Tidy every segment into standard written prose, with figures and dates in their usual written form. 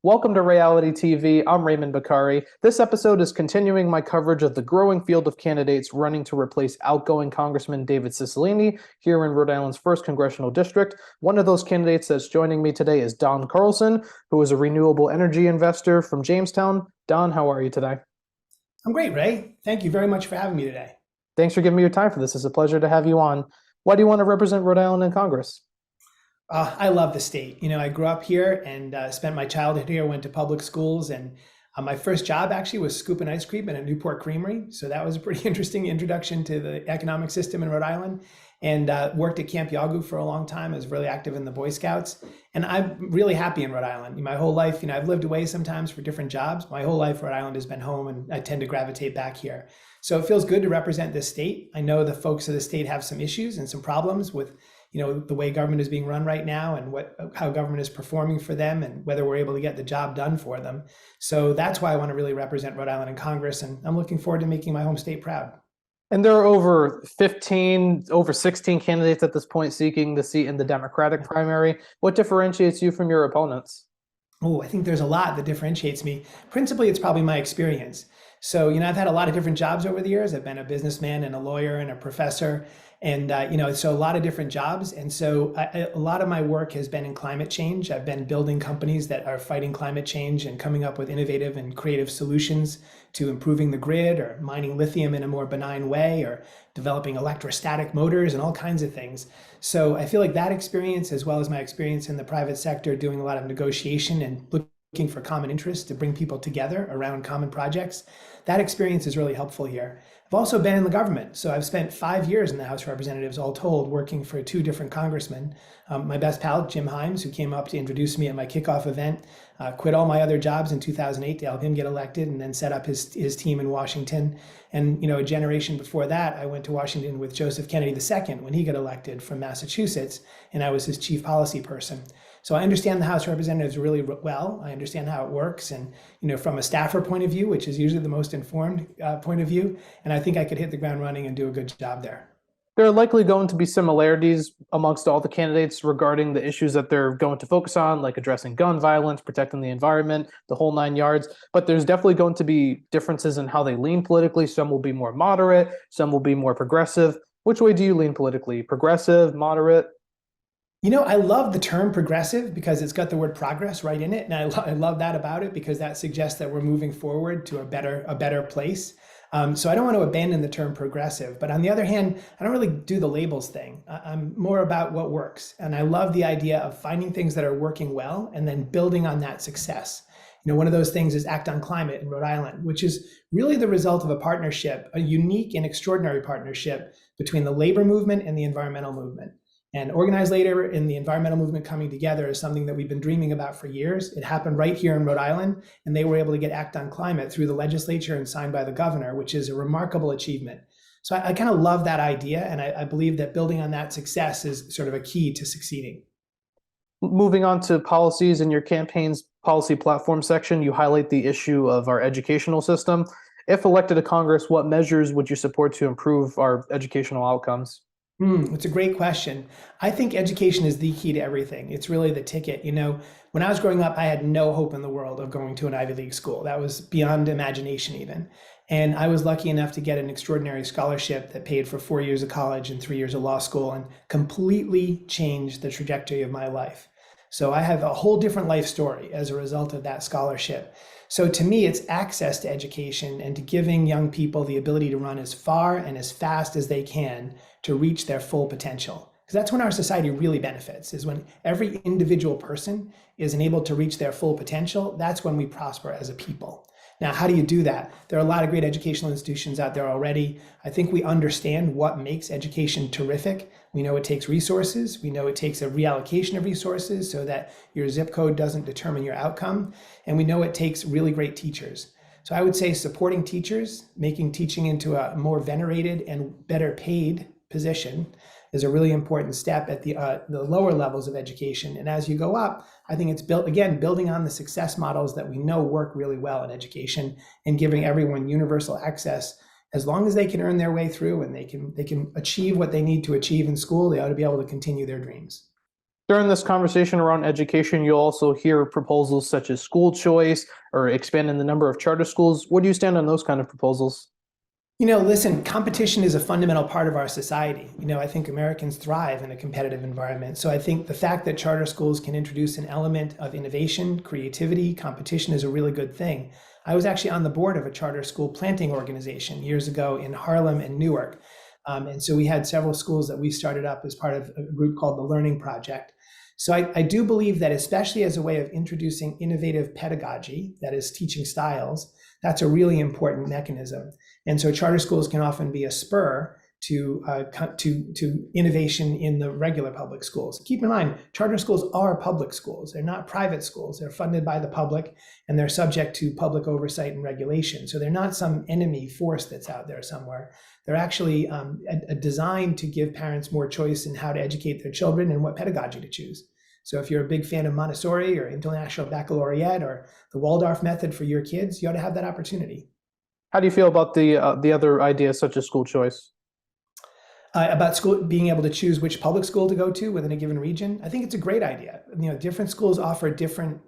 Welcome to Ray-ality TV. I'm Raymond Bakari. This episode is continuing my coverage of the growing field of candidates running to replace outgoing Congressman David Cicilline here in Rhode Island's 1st Congressional District. One of those candidates that's joining me today is Don Carlson, who is a renewable energy investor from Jamestown. Don, how are you today? I'm great, Ray. Thank you very much for having me today. Thanks for giving me your time for this. It's a pleasure to have you on. Why do you want to represent Rhode Island in Congress? I love the state. I grew up here and spent my childhood here, went to public schools, and my first job actually was scooping ice cream in a Newport creamery. So that was a pretty interesting introduction to the economic system in Rhode Island. And worked at Camp Yagu for a long time. I was really active in the Boy Scouts. And I'm really happy in Rhode Island. My whole life, I've lived away sometimes for different jobs. My whole life, Rhode Island has been home, and I tend to gravitate back here. So it feels good to represent this state. I know the folks of the state have some issues and some problems with the way government is being run right now and how government is performing for them and whether we're able to get the job done for them. So that's why I want to really represent Rhode Island in Congress, and I'm looking forward to making my home state proud. And there are over 16 candidates at this point seeking the seat in the Democratic primary. What differentiates you from your opponents? Oh, I think there's a lot that differentiates me. Principally, it's probably my experience. So, I've had a lot of different jobs over the years. I've been a businessman and a lawyer and a professor, and so a lot of different jobs. And so a lot of my work has been in climate change. I've been building companies that are fighting climate change and coming up with innovative and creative solutions to improving the grid or mining lithium in a more benign way or developing electrostatic motors and all kinds of things. So I feel like that experience, as well as my experience in the private sector, doing a lot of negotiation and looking for common interests to bring people together around common projects, that experience is really helpful here. I've also been in the government. So I've spent 5 years in the House of Representatives, all told, working for 2 different congressmen. My best pal, Jim Himes, who came up to introduce me at my kickoff event, quit all my other jobs in 2008 to help him get elected and then set up his team in Washington. And, a generation before that, I went to Washington with Joseph Kennedy II when he got elected from Massachusetts, and I was his chief policy person. So I understand the House of Representatives really well. I understand how it works. And, from a staffer point of view, which is usually the most informed point of view, and I think I could hit the ground running and do a good job there. There are likely going to be similarities amongst all the candidates regarding the issues that they're going to focus on, like addressing gun violence, protecting the environment, the whole 9 yards. But there's definitely going to be differences in how they lean politically. Some will be more moderate, some will be more progressive. Which way do you lean politically? Progressive, moderate? I love the term progressive because it's got the word progress right in it. And I love that about it because that suggests that we're moving forward to a better place. So I don't want to abandon the term progressive, but on the other hand, I don't really do the labels thing. I'm more about what works. And I love the idea of finding things that are working well and then building on that success. One of those things is Act on Climate in Rhode Island, which is really the result of a partnership, a unique and extraordinary partnership between the labor movement and the environmental movement. And organized labor and the environmental movement coming together is something that we've been dreaming about for years. It happened right here in Rhode Island, and they were able to get Act on Climate through the legislature and signed by the governor, which is a remarkable achievement. So I kind of love that idea, and I believe that building on that success is sort of a key to succeeding. Moving on to policies, in your campaign's policy platform section, you highlight the issue of our educational system. If elected to Congress, what measures would you support to improve our educational outcomes? It's a great question. I think education is the key to everything. It's really the ticket. When I was growing up, I had no hope in the world of going to an Ivy League school. That was beyond imagination even. And I was lucky enough to get an extraordinary scholarship that paid for 4 years of college and 3 years of law school and completely changed the trajectory of my life. So I have a whole different life story as a result of that scholarship. So to me, it's access to education and to giving young people the ability to run as far and as fast as they can to reach their full potential. Because that's when our society really benefits, is when every individual person is enabled to reach their full potential. That's when we prosper as a people. Now, how do you do that? There are a lot of great educational institutions out there already. I think we understand what makes education terrific. We know it takes resources. We know it takes a reallocation of resources so that your zip code doesn't determine your outcome. And we know it takes really great teachers. So I would say supporting teachers, making teaching into a more venerated and better paid position is a really important step at the lower levels of education. And as you go up, I think it's building on the success models that we know work really well in education and giving everyone universal access. As long as they can earn their way through and they can achieve what they need to achieve in school, they ought to be able to continue their dreams. During this conversation around education, you'll also hear proposals such as school choice or expanding the number of charter schools. Where do you stand on those kind of proposals? Listen, competition is a fundamental part of our society. I think Americans thrive in a competitive environment. So I think the fact that charter schools can introduce an element of innovation, creativity, competition is a really good thing. I was actually on the board of a charter school planting organization years ago in Harlem and Newark. And so we had several schools that we started up as part of a group called the Learning Project. So I do believe that, especially as a way of introducing innovative pedagogy, that is teaching styles, that's a really important mechanism. And so charter schools can often be a spur to innovation in the regular public schools. Keep in mind, charter schools are public schools. They're not private schools. They're funded by the public, and they're subject to public oversight and regulation. So they're not some enemy force that's out there somewhere. They're actually designed to give parents more choice in how to educate their children and what pedagogy to choose. So if you're a big fan of Montessori or International Baccalaureate or the Waldorf method for your kids, you ought to have that opportunity. How do you feel about the other ideas such as school choice? About school being able to choose which public school to go to within a given region, I think it's a great idea. Different schools offer different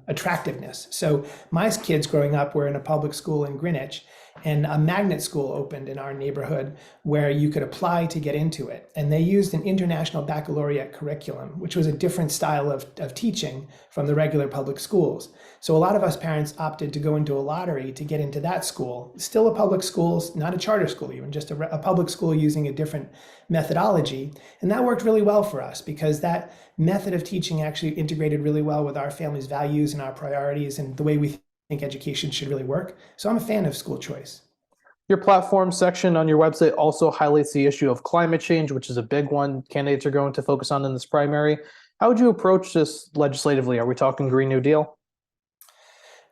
attractiveness. So my kids growing up were in a public school in Greenwich, and a magnet school opened in our neighborhood where you could apply to get into it. And they used an International Baccalaureate curriculum, which was a different style of teaching from the regular public schools. So a lot of us parents opted to go into a lottery to get into that school. Still a public school, not a charter school even, just a public school using a different methodology. And that worked really well for us because that method of teaching actually integrated really well with our family's values and our priorities and the way we think education should really work. So I'm a fan of school choice. Your platform section on your website also highlights the issue of climate change, which is a big one candidates are going to focus on in this primary. How would you approach this legislatively? Are we talking Green New Deal?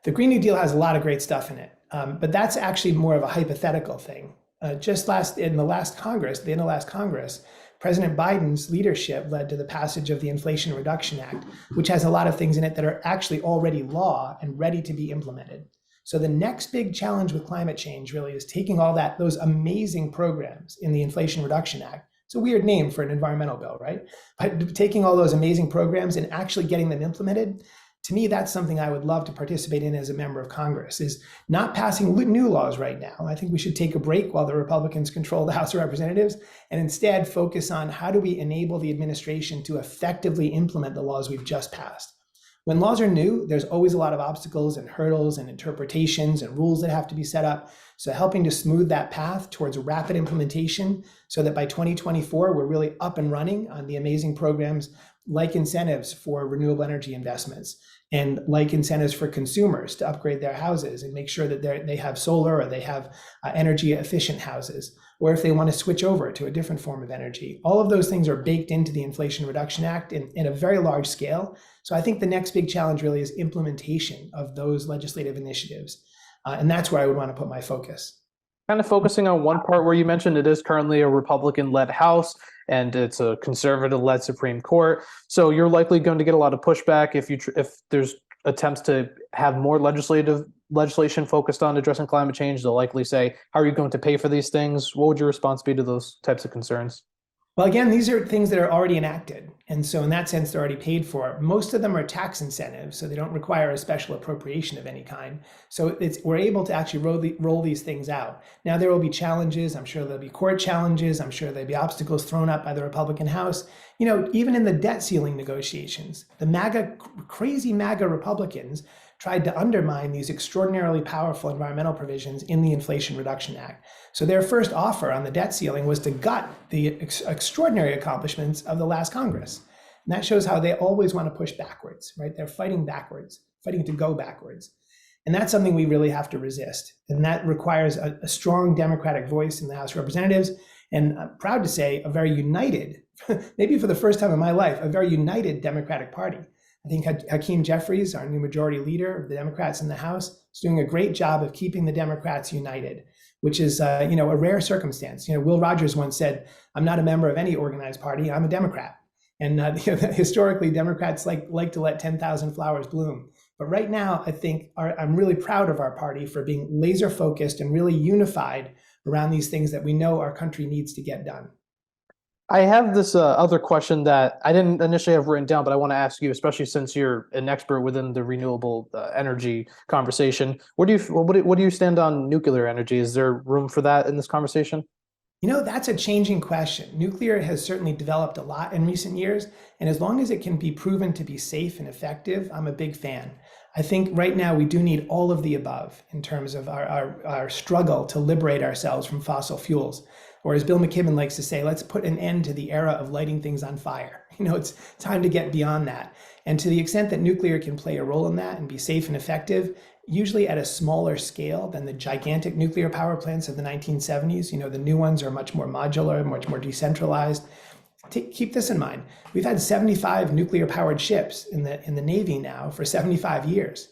The Green New Deal has a lot of great stuff in it, but that's actually more of a hypothetical thing. Just in the last Congress, the end of last Congress, President Biden's leadership led to the passage of the Inflation Reduction Act, which has a lot of things in it that are actually already law and ready to be implemented. So the next big challenge with climate change really is taking all those amazing programs in the Inflation Reduction Act. It's a weird name for an environmental bill, right? But taking all those amazing programs and actually getting them implemented, to me, that's something I would love to participate in as a member of Congress, is not passing new laws right now. I think we should take a break while the Republicans control the House of Representatives and instead focus on how do we enable the administration to effectively implement the laws we've just passed. When laws are new, there's always a lot of obstacles and hurdles and interpretations and rules that have to be set up. So helping to smooth that path towards rapid implementation so that by 2024, we're really up and running on the amazing programs like incentives for renewable energy investments and like incentives for consumers to upgrade their houses and make sure that they have solar or they have energy efficient houses, or if they want to switch over to a different form of energy. All of those things are baked into the Inflation Reduction Act in a very large scale. So I think the next big challenge really is implementation of those legislative initiatives. And that's where I would want to put my focus. Kind of focusing on one part where you mentioned it is currently a Republican-led House and it's a conservative-led Supreme Court. So you're likely going to get a lot of pushback if there's attempts to have more legislation focused on addressing climate change. They'll likely say, how are you going to pay for these things? What would your response be to those types of concerns? Well, again, these are things that are already enacted. And so in that sense, they're already paid for. Most of them are tax incentives, so they don't require a special appropriation of any kind. So we're able to actually roll these things out. Now, there will be challenges. I'm sure there'll be court challenges. I'm sure there'll be obstacles thrown up by the Republican House. Even in the debt ceiling negotiations, the crazy MAGA Republicans tried to undermine these extraordinarily powerful environmental provisions in the Inflation Reduction Act. So their first offer on the debt ceiling was to gut the extraordinary accomplishments of the last Congress. And that shows how they always want to push backwards, right? They're fighting backwards, fighting to go backwards. And that's something we really have to resist. And that requires a strong Democratic voice in the House of Representatives. And I'm proud to say a very united, maybe for the first time in my life, a very united Democratic Party. I think Hakeem Jeffries, our new majority leader of the Democrats in the House, is doing a great job of keeping the Democrats united, which is a rare circumstance. Will Rogers once said, "I'm not a member of any organized party. I'm a Democrat." And historically, Democrats like to let 10,000 flowers bloom. But right now, I think I'm really proud of our party for being laser focused and really unified around these things that we know our country needs to get done. I have this other question that I didn't initially have written down, but I want to ask you, especially since you're an expert within the renewable energy conversation. What do you stand on nuclear energy? Is there room for that in this conversation? That's a changing question. Nuclear has certainly developed a lot in recent years, and as long as it can be proven to be safe and effective, I'm a big fan. I think right now we do need all of the above in terms of our struggle to liberate ourselves from fossil fuels. Or as Bill McKibben likes to say, let's put an end to the era of lighting things on fire. It's time to get beyond that. And to the extent that nuclear can play a role in that and be safe and effective, usually at a smaller scale than the gigantic nuclear power plants of the 1970s. The new ones are much more modular, much more decentralized. Keep this in mind. We've had 75 nuclear powered ships in the Navy now for 75 years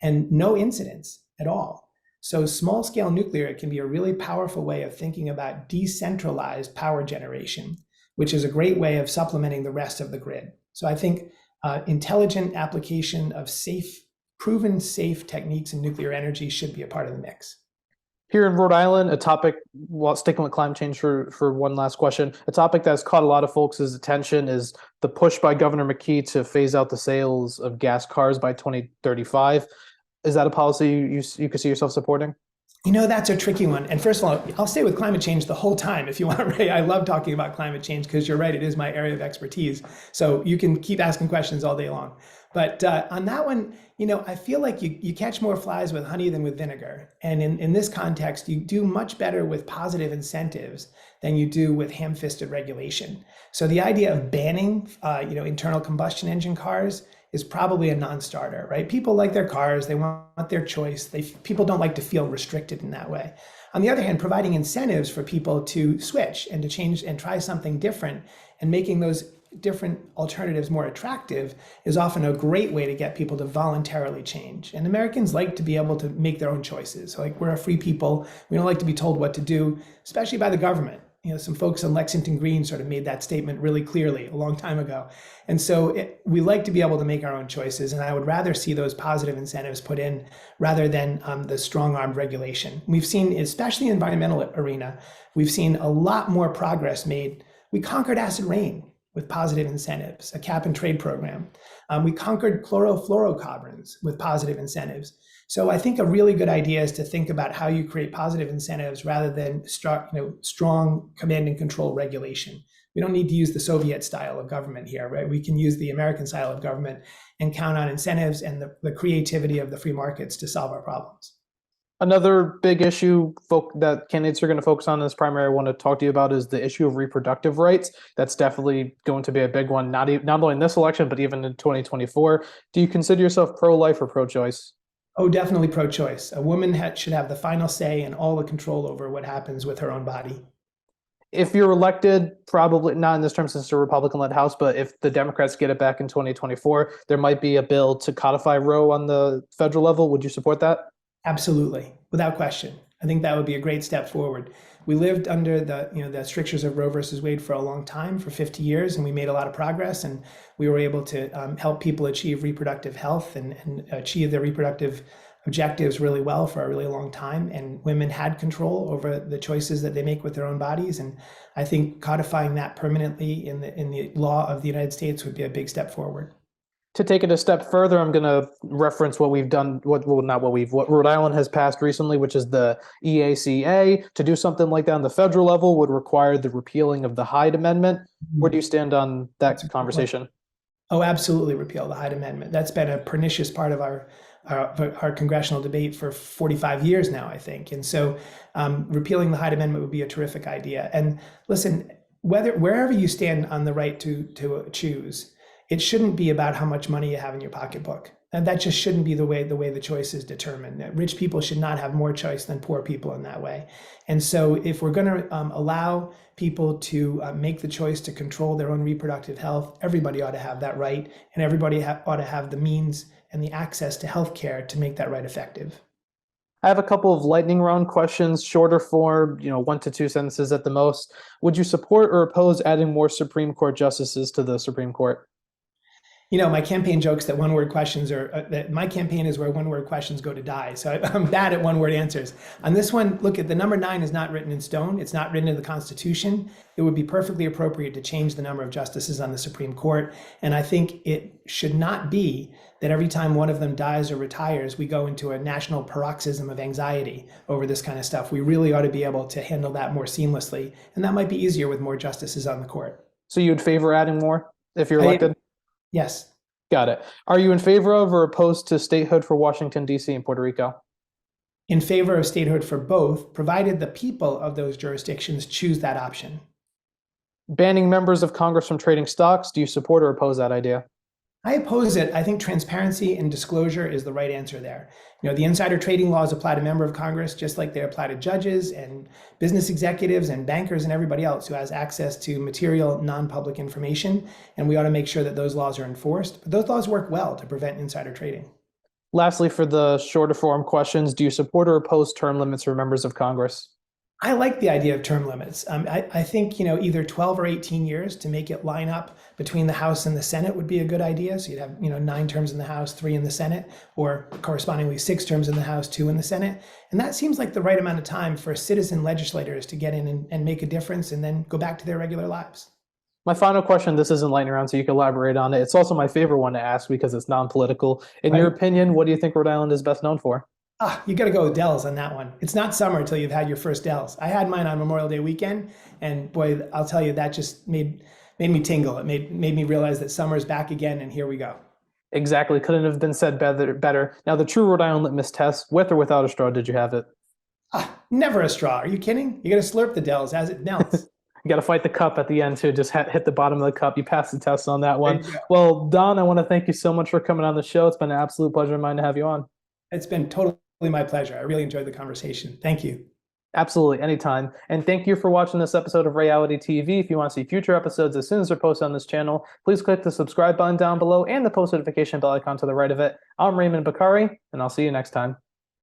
and no incidents at all. So small scale nuclear can be a really powerful way of thinking about decentralized power generation, which is a great way of supplementing the rest of the grid. So I think intelligent application of proven safe techniques in nuclear energy should be a part of the mix. Here in Rhode Island, a topic, while sticking with climate change for one last question, a topic that's caught a lot of folks' attention is the push by Governor McKee to phase out the sales of gas cars by 2035. Is that a policy you could see yourself supporting? That's a tricky one. And first of all, I'll stay with climate change the whole time if you want, Ray. I love talking about climate change because you're right, it is my area of expertise. So you can keep asking questions all day long. But on that one, I feel like you catch more flies with honey than with vinegar. And in this context, you do much better with positive incentives than you do with ham-fisted regulation. So the idea of banning, internal combustion engine cars is probably a non-starter, right? People like their cars, they want their choice. People don't like to feel restricted in that way. On the other hand, providing incentives for people to switch and to change and try something different and making those different alternatives more attractive is often a great way to get people to voluntarily change. And Americans like to be able to make their own choices. Like, we're a free people. We don't like to be told what to do, especially by the government. Some folks in Lexington Green sort of made that statement really clearly a long time ago. And so we like to be able to make our own choices. And I would rather see those positive incentives put in rather than the strong-armed regulation. We've seen, especially in the environmental arena, we've seen a lot more progress made. We conquered acid rain with positive incentives, a cap and trade program. We conquered chlorofluorocarbons with positive incentives. So I think a really good idea is to think about how you create positive incentives rather than strong command and control regulation. We don't need to use the Soviet style of government here, right? We can use the American style of government and count on incentives and the creativity of the free markets to solve our problems. Another big issue that candidates are going to focus on in this primary I want to talk to you about is the issue of reproductive rights. That's definitely going to be a big one, not only in this election, but even in 2024. Do you consider yourself pro-life or pro-choice? Oh, definitely pro-choice. A woman should have the final say and all the control over what happens with her own body. If you're elected, probably not in this term since it's a Republican-led House, but if the Democrats get it back in 2024, there might be a bill to codify Roe on the federal level. Would you support that? Absolutely, without question. I think that would be a great step forward. We lived under the strictures of Roe versus Wade for a long time, for 50 years, and we made a lot of progress, and we were able to help people achieve reproductive health and achieve their reproductive objectives really well for a really long time. And women had control over the choices that they make with their own bodies. And I think codifying that permanently in the law of the United States would be a big step forward. To take it a step further, I'm going to reference what we've done, what Rhode Island has passed recently, which is the EACA. To do something like that on the federal level would require the repealing of the Hyde Amendment. Where do you stand on that conversation? Oh, absolutely repeal the Hyde Amendment. That's been a pernicious part of our congressional debate for 45 years now, I think. And so repealing the Hyde Amendment would be a terrific idea. And listen, wherever you stand on the right to choose, it shouldn't be about how much money you have in your pocketbook. And that just shouldn't be the way the choice is determined. Rich people should not have more choice than poor people in that way. And so if we're going to allow people to make the choice to control their own reproductive health, everybody ought to have that right. And everybody ought to have the means and the access to health care to make that right effective. I have a couple of lightning round questions, shorter form, 1 to 2 sentences at the most. Would you support or oppose adding more Supreme Court justices to the Supreme Court? My campaign jokes that one-word questions are that my campaign is where one-word questions go to die. So I'm bad at one-word answers. On this one, look at the number 9 is not written in stone. It's not written in the Constitution. It would be perfectly appropriate to change the number of justices on the Supreme Court. And I think it should not be that every time one of them dies or retires, we go into a national paroxysm of anxiety over this kind of stuff. We really ought to be able to handle that more seamlessly. And that might be easier with more justices on the court. So you'd favor adding more if you're elected? Yes. Got it. Are you in favor of or opposed to statehood for Washington, D.C. and Puerto Rico? In favor of statehood for both, provided the people of those jurisdictions choose that option. Banning members of Congress from trading stocks, do you support or oppose that idea? I oppose it. I think transparency and disclosure is the right answer there. The insider trading laws apply to member of Congress just like they apply to judges and business executives and bankers and everybody else who has access to material non-public information. And we ought to make sure that those laws are enforced. But those laws work well to prevent insider trading. Lastly, for the shorter form questions, do you support or oppose term limits for members of Congress? I like the idea of term limits. I think either 12 or 18 years to make it line up between the House and the Senate would be a good idea. So you'd have 9 terms in the House, 3 in the Senate, or correspondingly 6 terms in the House, 2 in the Senate. And that seems like the right amount of time for citizen legislators to get in and make a difference and then go back to their regular lives. My final question, this isn't lightning round, so you can elaborate on it. It's also my favorite one to ask because it's non-political. In your opinion, what do you think Rhode Island is best known for? You got to go with Dells on that one. It's not summer until you've had your first Dells. I had mine on Memorial Day weekend, and boy, I'll tell you, that just made me tingle. It made me realize that summer's back again, and here we go. Exactly. Couldn't have been said better. Now, the true Rhode Island litmus test, with or without a straw, did you have it? Never a straw. Are you kidding? You got to slurp the Dells as it melts. You got to fight the cup at the end, too. Just hit the bottom of the cup. You passed the test on that one. Well, Don, I want to thank you so much for coming on the show. It's been an absolute pleasure of mine to have you on. It's been totally my pleasure. I really enjoyed the conversation. Thank you. Absolutely, anytime. And thank you for watching this episode of Ray-ality TV. If you want to see future episodes as soon as they're posted on this channel, please click the subscribe button down below and the post notification bell icon to the right of it. I'm Raymond Bakari, and I'll see you next time.